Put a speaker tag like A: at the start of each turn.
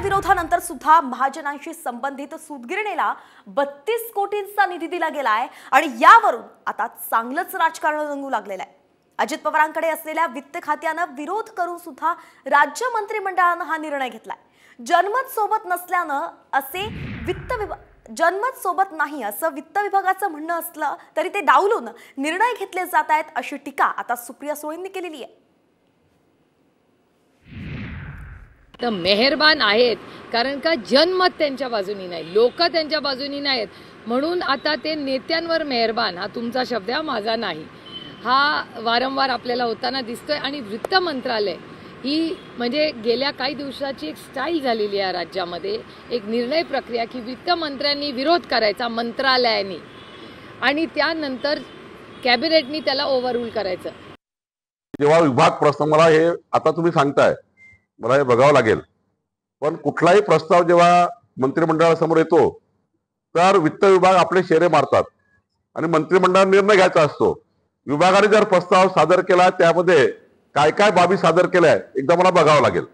A: विरोधानंतर सुद्धा महाजनांशी संबंधित सूतगिरणीला 32 कोटींचा निधी दिला गेलाय आणि यावरून आता चांगलंच राजकारण रंगू लागलेलं आहे। अजित पवारांकडे असलेल्या वित्त खात्यानं विरोध करून सुद्धा राज्य मंत्रिमंडळानं हा निर्णय घेतलाय। जनमत सोबत नसल्यानं असे जनमत सोबत नाही असं वित्त विभागाचं म्हणणं असलं तरी ते डावलून निर्णय घेतले जात आहेत अशी टीका आता सुप्रिया सुळेंनी केलेली आहे।
B: तर मेहरबान आहेत कारण का जनमत त्यांच्या बाजूनी नाही, लोक त्यांच्या बाजूनी नाहीत, म्हणून आता ते नेत्यांवर मेहरबान, हा तुमचा शब्द आहे, माझा नाही, हा वारंवार आपल्याला होताना दिसतोय। आणि वित्त मंत्रालय ही म्हणजे गेल्या काही दिवसाची एक स्टाईल झालेली आहे राज्यामध्ये, एक निर्णय प्रक्रिया की वित्त मंत्र्यांनी विरोध करायचा मंत्रालयाने आणि त्यानंतर कॅबिनेटनी त्याला ओव्हररूल करायचं।
C: जेव्हा विभाग प्रस्ताव, मला हे आता तुम्ही सांगताय, मला हे बघावं लागेल, पण कुठलाही प्रस्ताव जेव्हा मंत्रिमंडळासमोर येतो तर वित्त विभाग आपले शेरे मारतात आणि मंत्रिमंडळाने निर्णय घ्यायचा असतो। विभागाने जर प्रस्ताव सादर केला त्यामध्ये काय काय बाबी सादर केल्या एकदा मला बघावं लागेल।